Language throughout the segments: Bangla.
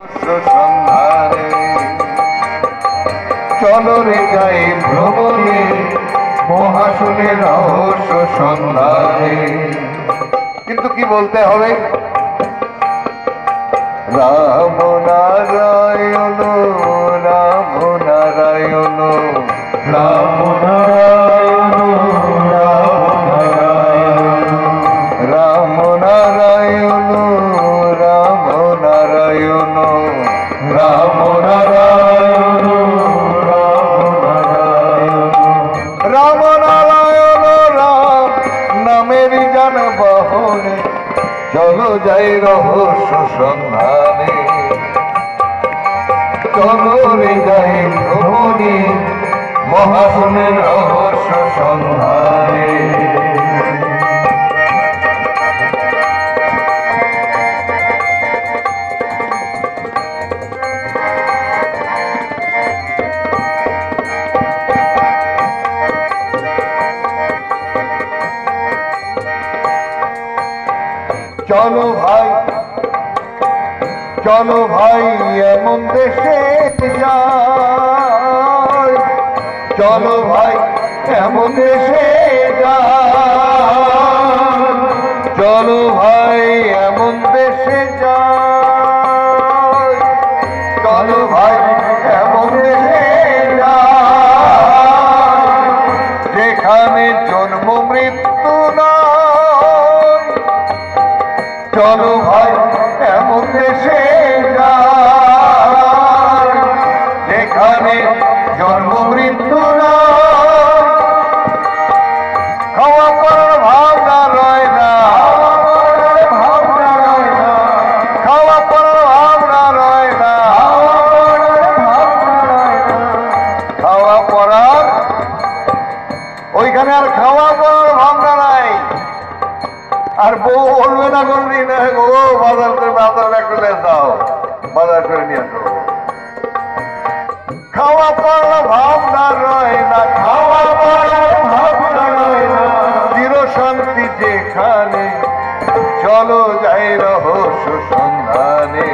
সন্ধানে চলো রে যাই ভ্রমণে মহাশূন্যের রহস্য সন্ধানে। কিন্তু কি বলতে হবে? রাম নারায়ণ রাম নারায়ণ রাম নারায়ণ রাম নারায়ণ রাম নারায়ণ রাম নারায়ণ রাম নারায়ণ রাম নামের জান বহনে চলো যাই রহস্য সন্ধানে চলো রে যাই ভ্রমণে মহাশূন্যের রহস্য সন্ধানে। চলো ভাই চলো ভাই এমন দেশে যাই চলো ভাই এমন দেশে যাই চলো ভাই এমন দেশে যাই চলো ভাই এমন দেশে যাই যেখানে জন্ম মৃত্যু নয় চলো ভাই এমন দেশে যাই যেখানে জন্ম মৃত্যু নয় খাওয়া পড়ার ভাবনা রয় না খাওয়া পড়ার ভাবনা রয় না খাওয়া পড়ার ওইখানে আর খাওয়া পড়ার ভাবনা নাই। আর বউ বলবে না কোনদিন ও বাজার করে করে দাও বাজার করে নিয়ে আসো। খাওয়া পড়া ভাবনা রয় না খাওয়া পড়া ভাবনা রয় না চির শান্তি যেখানে চলো যাই রহস্য সন্ধানে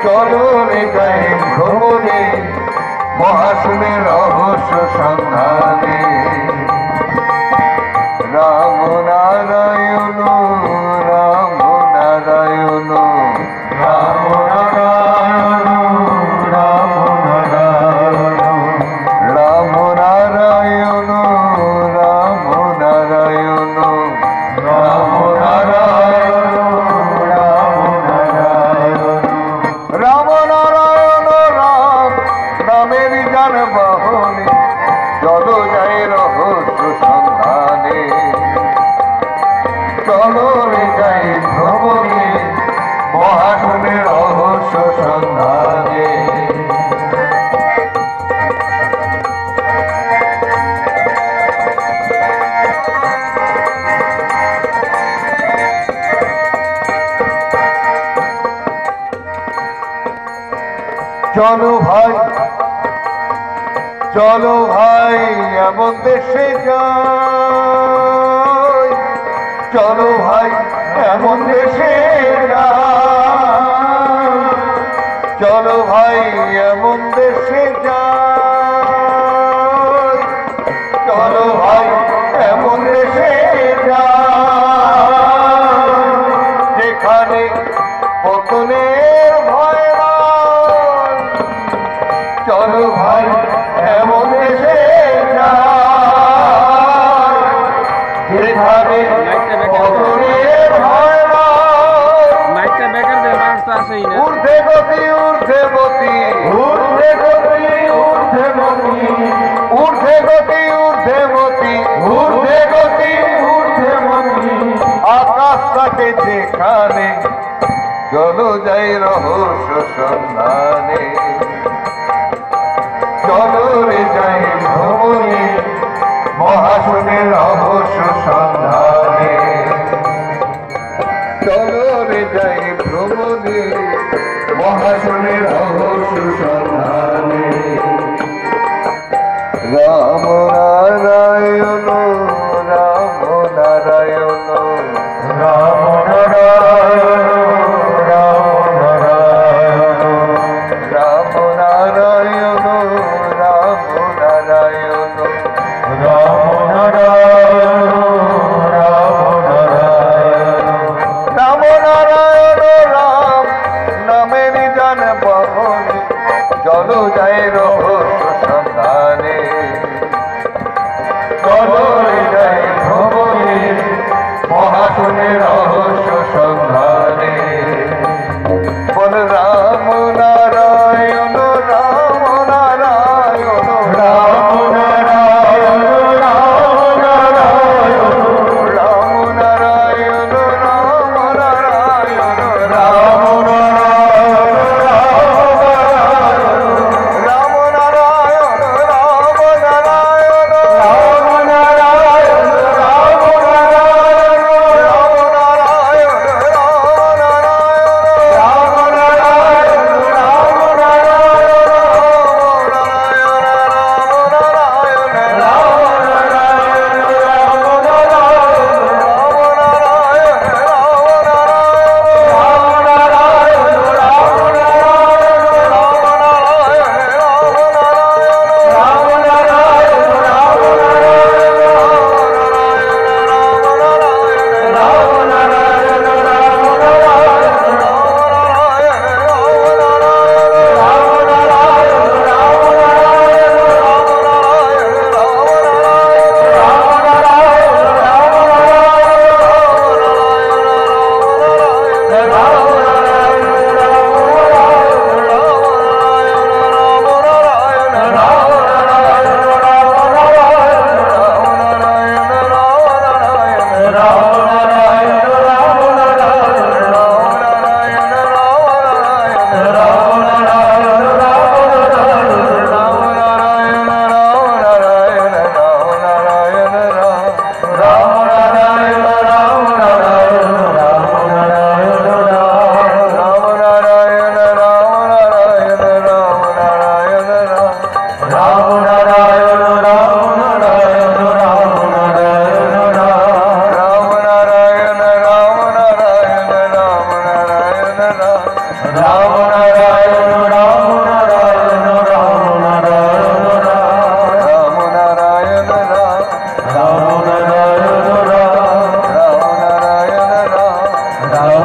চলো রে যাই ভ্রমণে মহাশূন্যের রহস্য সন্ধানে। রাম নারায়ণ রাম নারায়ণ রাম নারায়ণ রাম নারায়ণ রাম নারায়ণ রাম নারায়ণ রাম নারায়ণ রাম নারায়ণ রাম নামের জান বহনে চলো যাই রহস্য সন্ধানে চলো রে যাই ভ্রমণে মহাশূন্যের রহস্য সন্ধানে। চলো ভাই এমন দেশে যাই চলো ভাই এমন দেশে যাই চলো ভাই এমন দেশে যাই চলো ভাই এমন দেশে যাই যেখানে পতনের ভয় নাই চলো ভাই এমন দেশে যাই যেখানে পতনের ভয় নাই ঊর্ধ্বে গতি ঊর্ধ্বে গতি ঊর্ধ্বে গতি ঊর্ধ্বে গতি ঊর্ধ্বে গতি ঊর্ধ্বে গতি ঊর্ধ্বে গতি ঊর্ধ্বে গতি আকাশ থাকে যেখানে চলো যাই রহস্য সন্ধানে চলো রে যাই ভ্রমণে মহাশূন্যের রহস্য সন্ধানে চলো রে যাই ভ্রমণে মহাশূন্যের রহস্য সন্ধানে। রাম নারায়ণ রাম নারায়ণ রাম নারায়ণ রাম রাম নারায়ণ রাম নারায়ণ রাম নারায়ণ রাম নারায়ণ রাম নারায়ণ রাম নারায়ণ রাম নারায়ণ রাম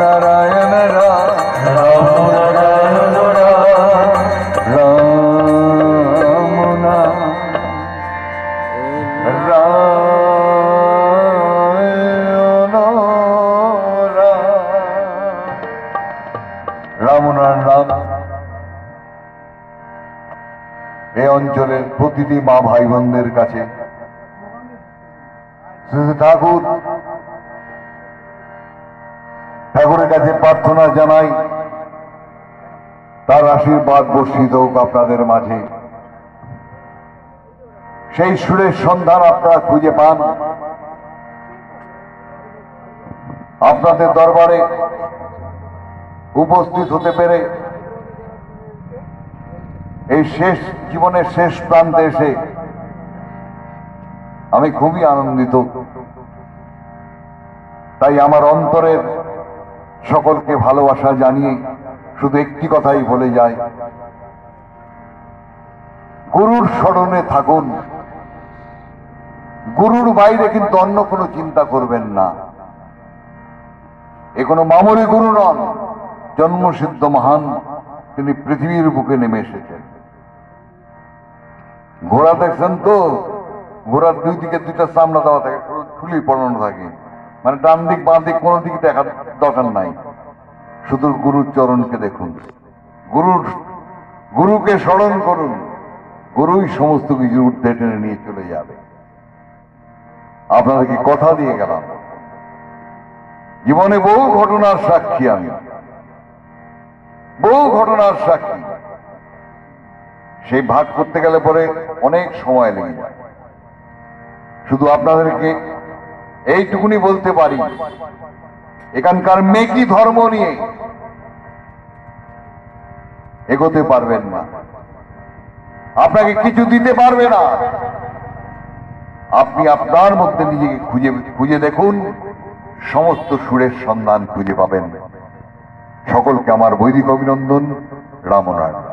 নারায়ণ রাম নারায়ণ রামনার নাম এই অঞ্চলের প্রতিটি মা ভাই বোনদের কাছে ঠাকুরের কাছে প্রার্থনা জানাই তার আশীর্বাদ বর্ষিত হোক আপনাদের মাঝে, সেই সুরের সন্ধান আপনারা খুঁজে পান। আপনাদের দরবারে উপস্থিত হতে পেরে এই শেষ জীবনের শেষ প্রান্তে এসে আমি খুবই আনন্দিত। তাই আমার অন্তরের সকলকে ভালোবাসা জানিয়ে শুধু একটি কথাই বলে যায়, গুরুর স্মরণে থাকুন, গুরুর বাইরে কিন্তু অন্য কোনো চিন্তা করবেন না। এ কোনো মামুলি গুরু নন, জন্মসিদ্ধ মহান, তিনি পৃথিবীর বুকে নেমে এসেছেন। ঘোড়া দেখছেন তো, ঘোড়ার দুই দিকে দুইটা চামড়া দেওয়া থাকে, খুলি পড়ানো থাকে, মানে ডান দিক বাঁ দিক কোনো দিকে দেখার দরকার নাই, শুধু গুরুর চরণকে দেখুন, গুরুকে স্মরণ করুন, গুরুই সমস্ত কিছু ঊর্ধ্বে টেনে নিয়ে চলে যাবে। আপনাদেরকে কথা দিয়ে গেলাম, জীবনে বহু ঘটনার সাক্ষী আমি, বহু ঘটনার সাক্ষী। সেই ভাগ করতে গেলে পরে অনেক সময় লেগে যায়। শুধু আপনাদেরকে এইটুকুনি বলতে পারি, এখানকার মেকি ধর্ম নিয়ে এগোতে পারবেন না, আপনাকে কিছু দিতে পারবে না। আপনি আপনার মধ্যে নিজেকে খুঁজে দেখুন, সমস্ত সুরের সন্ধান খুঁজে পাবেন। সকলকে আমার বৈদিক অভিনন্দন। রামনারায়ণ।